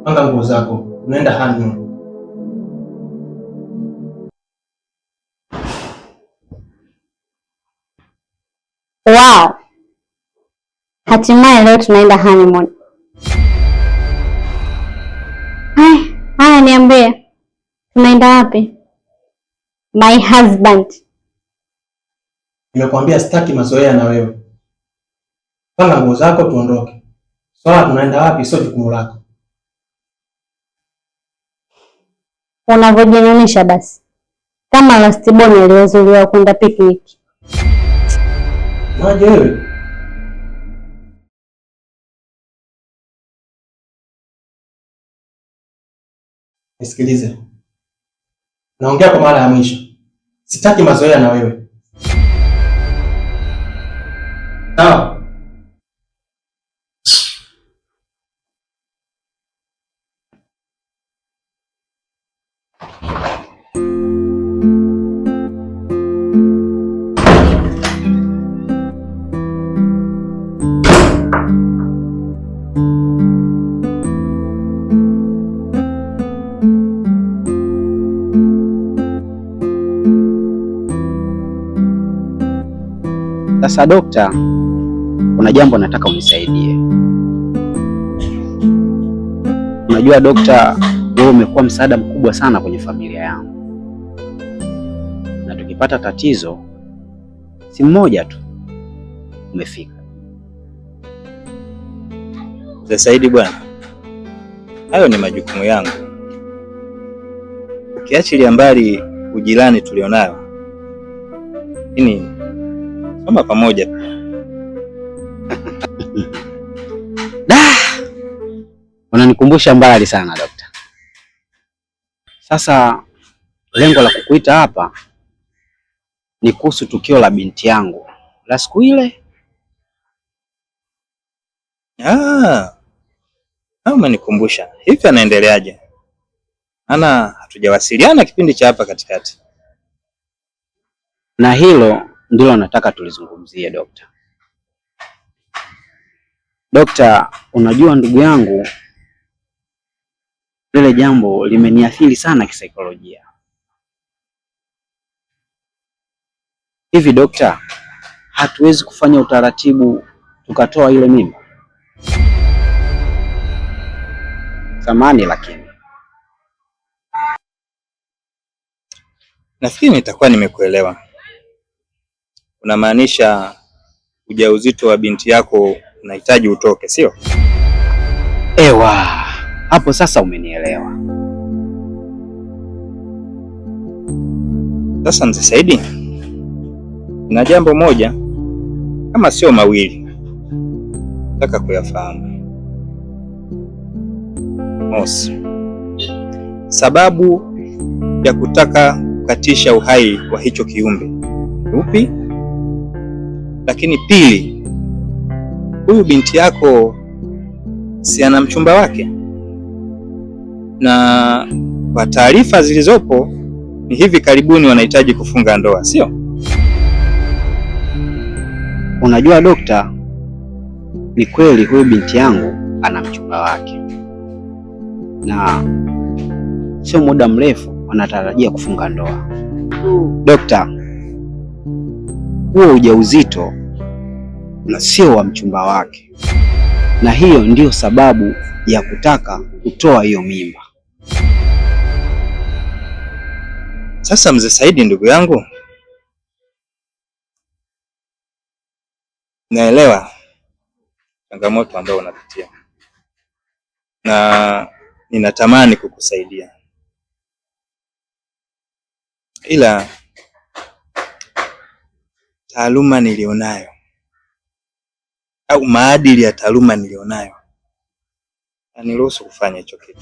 Panga nguo zako, unaenda honeymoon. Wow. Hatimaye leo tunaenda honeymoon. Haya niambie. Tunaenda wapi? My husband. Nimekwambia sitaki mazoea na wewe. Panga nguo zako tuondoke. Swala tunaenda wapi sio jukumu lako. Unavyojinyonisha basi. Kama last born aliyozuliwa kwenda picnic. Maje wewe? Nisikilize. Naongea kwa mara ya mwisho. Sitaki mazoea na wewe. Sawa? Sasa dokta, kuna jambo nataka unisaidie. Unajua dokta, wewe umekuwa msaada mkubwa sana kwenye familia yangu, na tukipata tatizo si mmoja tu umefika. Mzee Saidi bwana, hayo ni majukumu yangu. Ukiachilia mbali ujirani tulionayo, lakini kama pamoja unanikumbusha mbali sana dokta. Sasa lengo la kukuita hapa ni kuhusu tukio la binti yangu la siku ile. Umenikumbusha. Hivi anaendeleaje? Ana hatujawasiliana kipindi cha hapa katikati. Na hilo ndilo nataka tulizungumzie dokta. Dokta, unajua ndugu yangu, lile jambo limeniathiri sana kisaikolojia. Hivi dokta, hatuwezi kufanya utaratibu tukatoa ile mimba? Samahani lakini nafikiri nitakuwa nimekuelewa. Unamaanisha ujauzito wa binti yako unahitaji utoke, sio? Ewa, hapo sasa umenielewa. Sasa Mzee Saidi, na jambo moja kama sio mawili nataka kuyafahamu. Mosi, sababu ya kutaka kukatisha uhai wa hicho kiumbe upi? Lakini pili, huyu binti yako si ana mchumba wake? Na kwa taarifa zilizopo ni hivi karibuni wanahitaji kufunga ndoa, sio? Unajua dokta, ni kweli huyu binti yangu ana mchumba wake, na sio muda mrefu wanatarajia kufunga ndoa. Dokta, huo ujauzito na sio wa mchumba wake, na hiyo ndiyo sababu ya kutaka kutoa hiyo mimba. Sasa Mzee Saidi, ndugu yangu, naelewa changamoto ambayo unapitia na ninatamani kukusaidia, ila taaluma nilionayo au maadili ya taaluma nilionayo aniruhusu kufanya hicho kitu.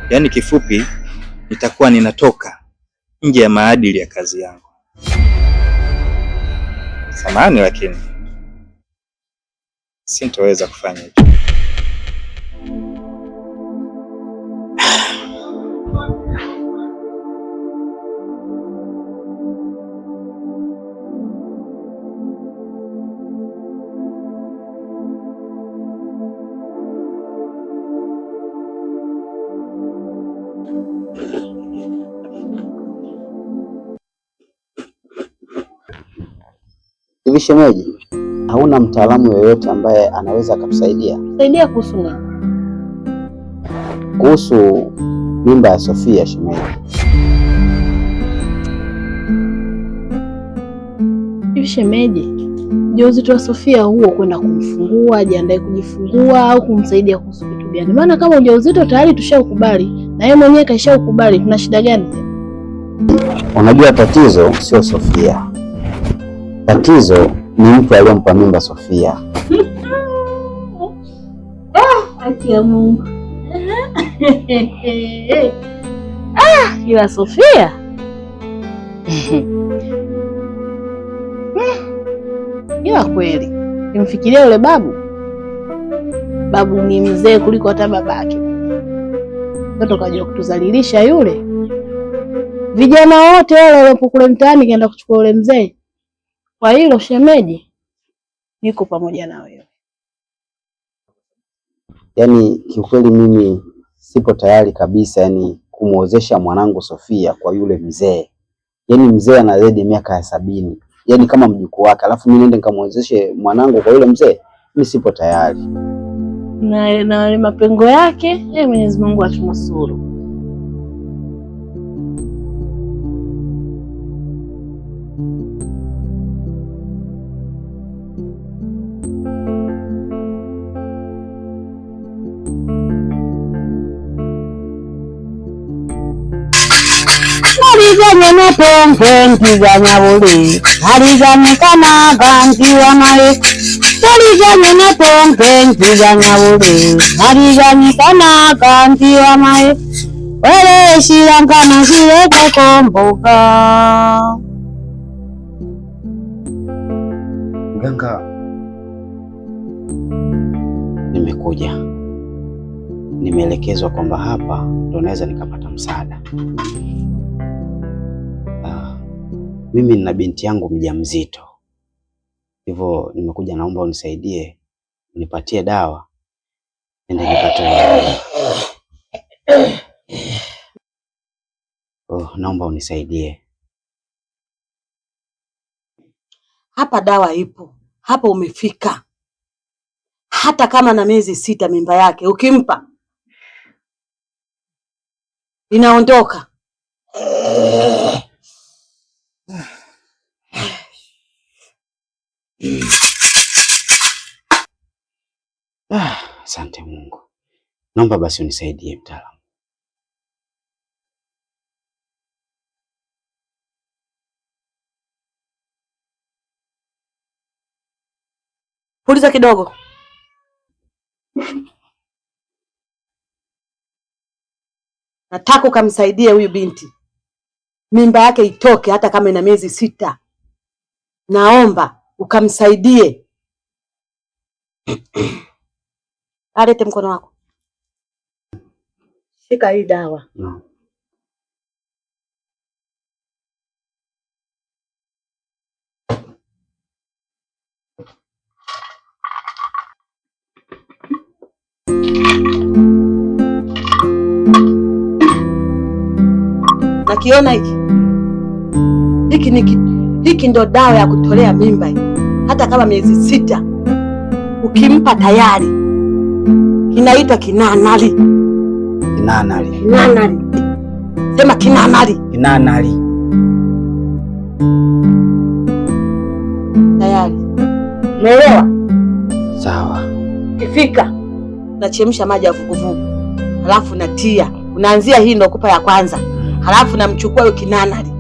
Yaani kifupi, nitakuwa ninatoka nje ya maadili ya kazi yangu. Samahani lakini sintoweza kufanya hicho. Hivi shemeji, hauna mtaalamu yoyote ambaye anaweza akatusaidia? Saidia kuhusu nini? Kuhusu mimba ya Sofia shemeji. Hivi shemeji, ujauzito wa Sofia huo kwenda kumfungua, ajiandae kujifungua au kumsaidia kuhusu kitu gani? Maana kama ujauzito tayari tushaukubali na yeye mwenyewe kaishaukubali, tuna shida gani tena? Unajua tatizo sio Sofia. Tatizo ni mtu aliyempa mimba Sofia. Haki ya Mungu. Ila Sofia. Ila kweli nimfikiria yule babu. Babu ni mzee kuliko hata babake. Mtoto kaja kutuzalilisha yule. Vijana wote wale waliopo kule mtaani kaenda kuchukua yule mzee. Kwa hilo shemeji, niko pamoja na wewe. Yaani kiukweli mimi sipo tayari kabisa, yani kumuozesha mwanangu Sofia kwa yule mzee. Yaani mzee ana zaidi miaka ya 70. Yaani kama mjukuu wake, alafu mimi niende nikamuozeshe mwanangu kwa yule mzee? Mimi sipo tayari. Na mapengo yake, Mwenyezi Mungu atunusuru. Harizanye pempenzi za nyabuli, harizanye kana ganti wa male. Harizanye pempenzi za nyabuli, harizanye kana ganti wa male. Wele shirankana shireke komboka. Mganga, nimekuja. Nimeelekezwa kwamba hapa ndo naweza nikapata msaada. Mimi nina binti yangu mjamzito, hivyo nimekuja, naomba unisaidie, unipatie dawa nende nikatoe. Naomba unisaidie. Hapa dawa ipo, hapa umefika. Hata kama na miezi 6 mimba yake ukimpa inaondoka. Asante Mungu. Naomba basi unisaidie mtaalamu. Puliza kidogo. Nataka ukamsaidie huyu binti, mimba yake itoke hata kama ina miezi 6. Naomba ukamsaidie. Alete mkono wako. Shika hii dawa. No. Nakiona hiki ndo dawa ya kutolea mimba hii. Hata kama miezi 6 ukimpa tayari kinaitwa kinanali. Kinanali. Kinanali. Sema kinanali. Kinanali. Tayari. Umeelewa? Sawa. Kifika nachemsha maji ya vuguvugu, halafu natia, unaanzia hii ndo kupa ya kwanza, halafu namchukua huyo kinanali,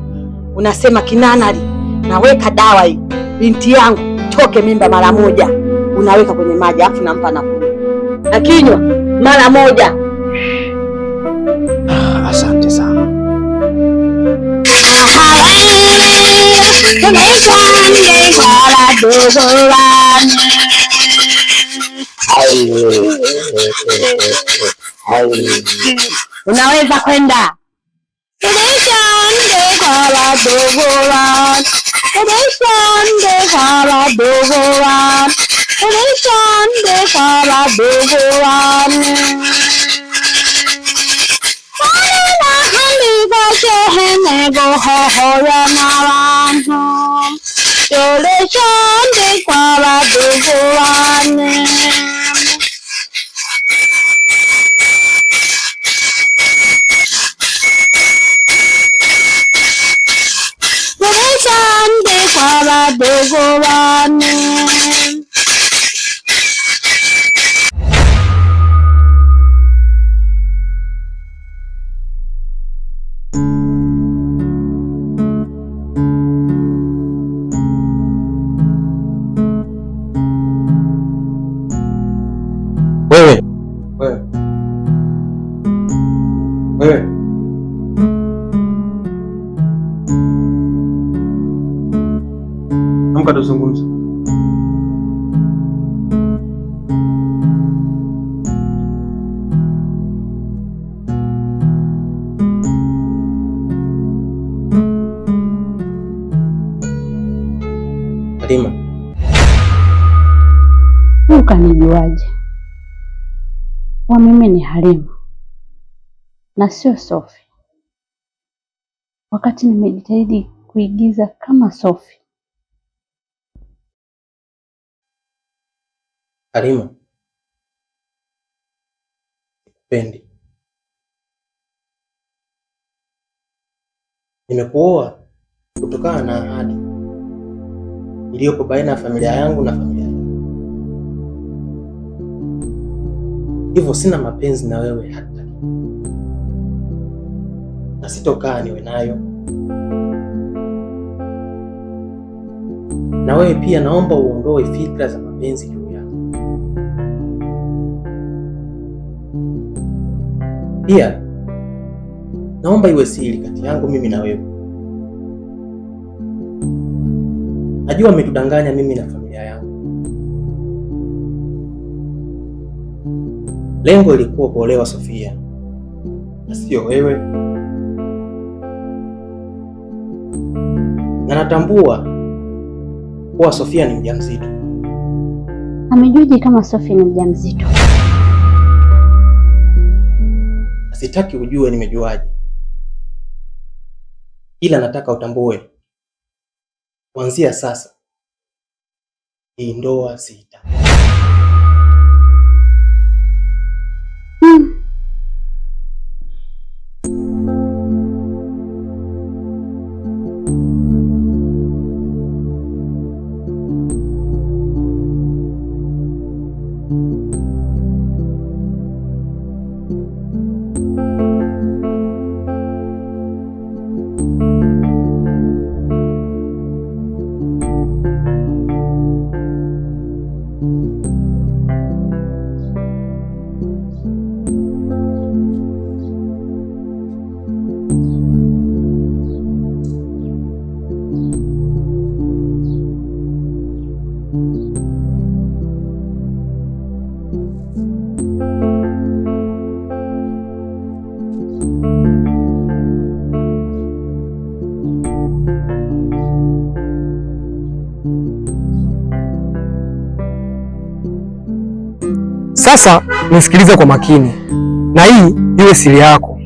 unasema kinanali, naweka dawa hii, binti yangu toke mimba mara moja, unaweka kwenye maji, halafu nampa na kunywa, na kinywa mara moja. Asante sana. Unaweza kwenda. shole shande kwa wadogo wane. Shole shande kwa wadogo wane. Wewe. Amka tuzungumze. Halima. Ukanijuaje? Kwa mimi ni Halima na sio Sophie, wakati nimejitahidi kuigiza kama Sophie. Halima, pendi. Nimekuoa kutokana na ahadi iliyopo baina ya familia yangu na familia yako. Hivyo sina mapenzi na wewe hata, na sitokaa niwe nayo. Na wewe pia naomba uondoe fikra za mapenzi juu yangu. Pia naomba iwe siri kati yangu mimi na wewe. Najua umetudanganya mimi na familia yangu. Lengo ilikuwa kuolewa Sofia na sio wewe. Na natambua kuwa Sofia ni mjamzito. Amejuaje kama Sofia ni mjamzito? Sitaki ujue nimejuaje, ila nataka utambue kuanzia sasa hii ndoa siitaki. Sasa nisikilize kwa makini, na hii iwe siri yako.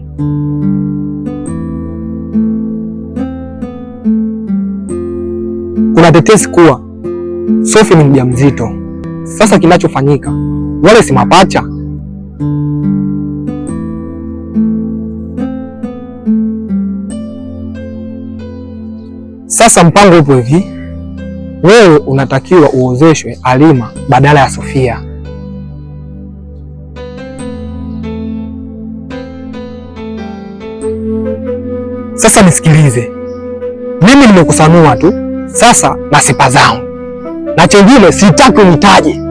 Kuna tetesi kuwa Sophie ni mjamzito. Sasa kinachofanyika, wale si mapacha? Sasa mpango upo hivi, wewe unatakiwa uozeshwe Halima badala ya Sofia. Sasa nisikilize, mimi nimekusanua tu sasa na sifa zangu, na chengine sitaki unitaje,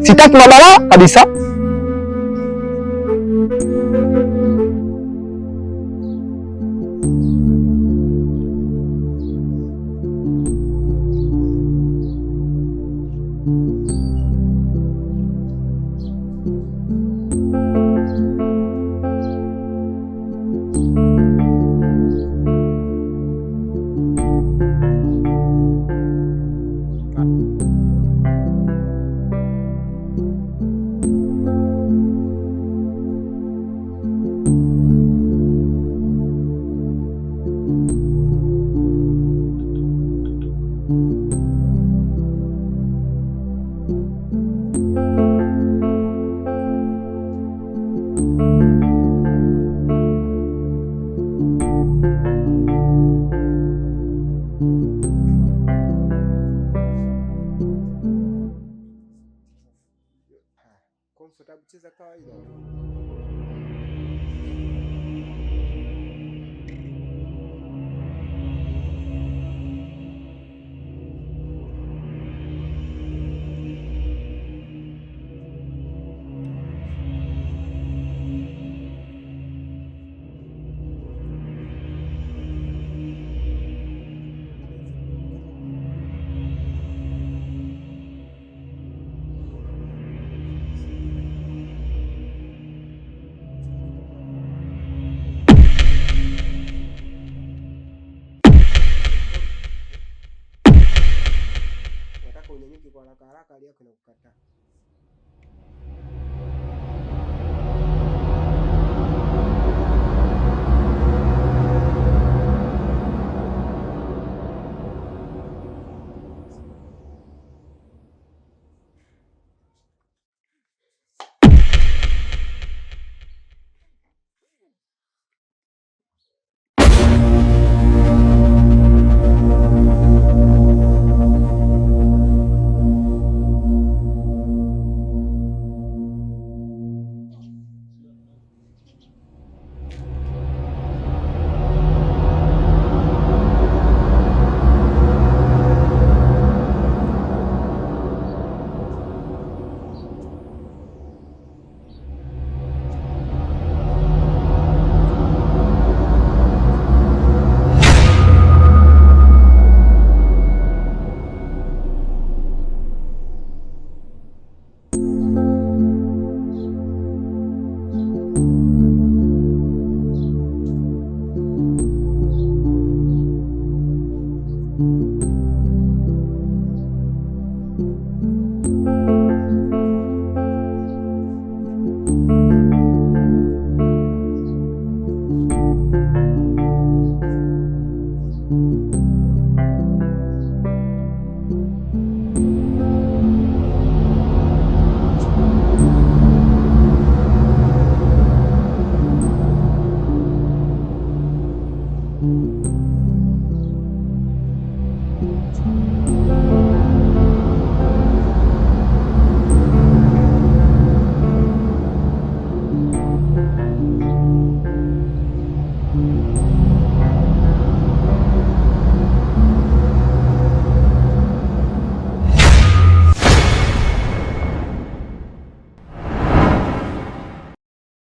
sitaki mabalaa kabisa. sababu cheza kawaida. Unyanyuke kwa haraka haraka, hali yako inakukataa. Thank you.